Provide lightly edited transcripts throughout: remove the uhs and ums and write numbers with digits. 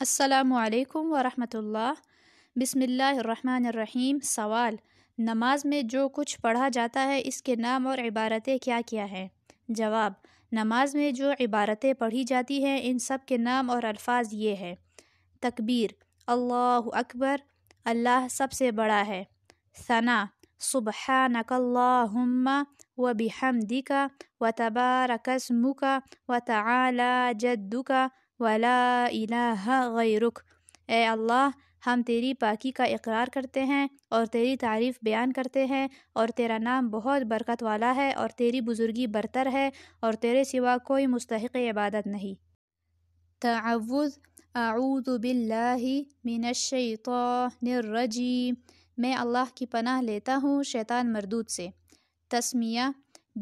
السلام علیکم ورحمۃ اللہ۔ بسم اللہ الرحمن الرحیم۔ سوال: نماز میں جو کچھ پڑھا جاتا ہے اس کے نام اور عبارتیں کیا کیا ہیں؟ جواب: نماز میں جو عبارتیں پڑھی جاتی ہیں ان سب کے نام اور الفاظ یہ ہیں: تکبیر، اللہ اکبر، اللہ سب سے بڑا ہے۔ ثنا، سبحانک اللہم وبحمدک وتبارک اسمک وتعالی جدک ولا الہ غیرک۔ اے اللہ، ہم تیری پاکی کا اقرار کرتے ہیں اور تیری تعریف بیان کرتے ہیں، اور تیرا نام بہت برکت والا ہے اور تیری بزرگی برتر ہے، اور تیرے سوا کوئی مستحق عبادت نہیں۔ تعوذ: اعوذ باللہ من الشیطان الرجیم، میں اللہ کی پناہ لیتا ہوں شیطان مردود سے۔ تسمیہ: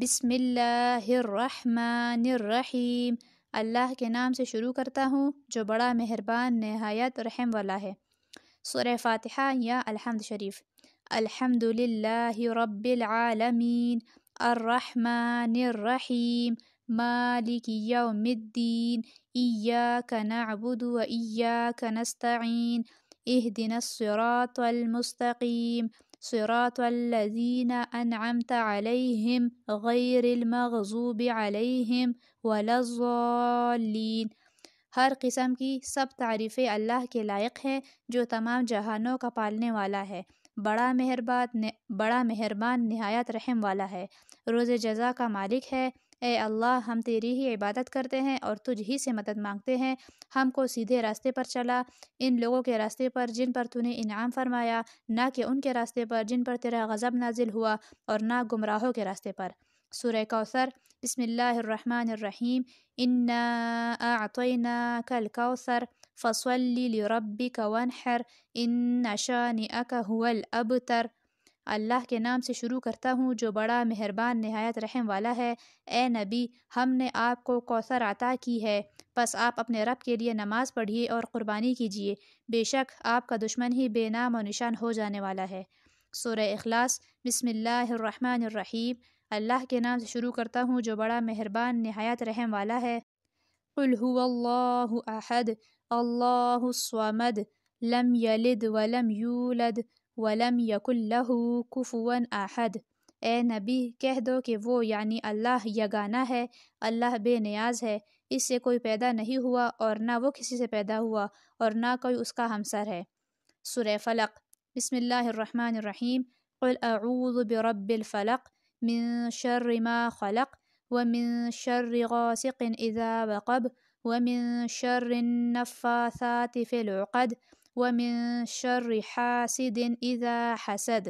بسم اللہ الرحمن الرحیم، اللہ کے نام سے شروع کرتا ہوں جو بڑا مہربان نہایت رحم والا ہے۔ سورہ فاتحہ یا الحمد شریف۔ الحمد للہ رب العالمین، الرحمن الرحیم، مالک یوم الدین، ایاک نعبد و ایاک نستعین، اہدنا الصراط المستقیم، صراط الذین انعمت علیہم غیر المغضوب علیہم ولا الضالین۔ ہر قسم کی سب تعریفیں اللہ کے لائق ہیں جو تمام جہانوں کا پالنے والا ہے، بڑا مہربان نہایت رحم والا ہے، روز جزا کا مالک ہے۔ اے اللہ، ہم تیری ہی عبادت کرتے ہیں اور تجھ ہی سے مدد مانگتے ہیں۔ ہم کو سیدھے راستے پر چلا، ان لوگوں کے راستے پر جن پر تو نے انعام فرمایا، نہ کہ ان کے راستے پر جن پر تیرا غضب نازل ہوا، اور نہ گمراہوں کے راستے پر۔ سورہ کوثر۔ بسم اللہ الرحمن الرحیم۔ انا اعطیناک الکوثر فصل لربک وانحر ان شانئک هو الابتر۔ اللہ کے نام سے شروع کرتا ہوں جو بڑا مہربان نہایت رحم والا ہے۔ اے نبی، ہم نے آپ کو کوثر عطا کی ہے، پس آپ اپنے رب کے لیے نماز پڑھیے اور قربانی کیجیے، بے شک آپ کا دشمن ہی بے نام و نشان ہو جانے والا ہے۔ سورہ اخلاص۔ بسم اللہ الرحمن الرحیم، اللہ کے نام سے شروع کرتا ہوں جو بڑا مہربان نہایت رحم والا ہے۔ قل هو اللہ احد، اللہ الصمد، لم یلد ولم یولد ولم یکن لہ کفوا احد۔ اے نبی، کہہ دو کہ وہ یعنی اللہ یگانہ ہے، اللہ بے نیاز ہے، اس سے کوئی پیدا نہیں ہوا اور نہ وہ کسی سے پیدا ہوا، اور نہ کوئی اس کا ہمسر ہے۔ سورہ فلق۔ بسم اللہ الرحمن الرحیم۔ قل اعوذ برب الفلق، من شر ما خلق، ومن شر غاسق اذا وقب، ومن شر النفاثات في العقد، ومن شر حاسد اذا حسد۔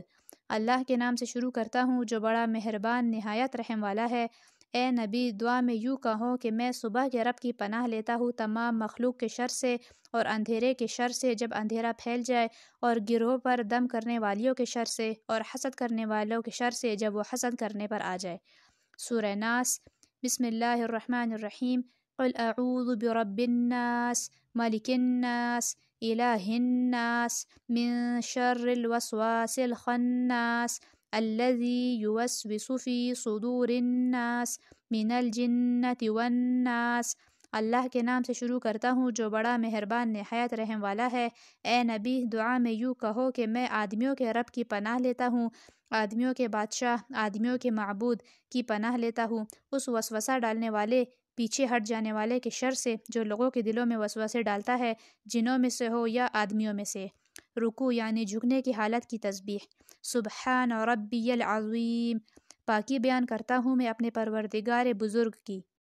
اللہ کے نام سے شروع کرتا ہوں جو بڑا مہربان نہایت رحم والا ہے۔ اے نبی، دعا میں یوں کہو کہ میں صبح کے رب کی پناہ لیتا ہوں تمام مخلوق کے شر سے اور اندھیرے کے شر سے جب اندھیرا پھیل جائے، اور گروہ پر دم کرنے والیوں کے شر سے، اور حسد کرنے والوں کے شر سے جب وہ حسد کرنے پر آ جائے۔ سورہ ناس۔ بسم اللہ الرحمن الرحیم۔ قل اعوذ برب الناس، ملک الناس، الہ الناس، من شر الوسواس الخناس، الذی یوسوس فی صدور الناس من الجنۃ والناس۔ اللہ کے نام سے شروع کرتا ہوں جو بڑا مہربان نہایت رحم والا ہے۔ اے نبی، دعا میں یوں کہو کہ میں آدمیوں کے رب کی پناہ لیتا ہوں، آدمیوں کے بادشاہ، آدمیوں کے معبود کی پناہ لیتا ہوں، اس وسوسہ ڈالنے والے، پیچھے ہٹ جانے والے کے شر سے جو لوگوں کے دلوں میں وسوسے ڈالتا ہے، جنوں میں سے ہو یا آدمیوں میں سے۔ رکوع یعنی جھکنے کی حالت کی تسبیح۔ سبحان ربی العظیم، پاکی بیان کرتا ہوں میں اپنے پروردگار بزرگ کی۔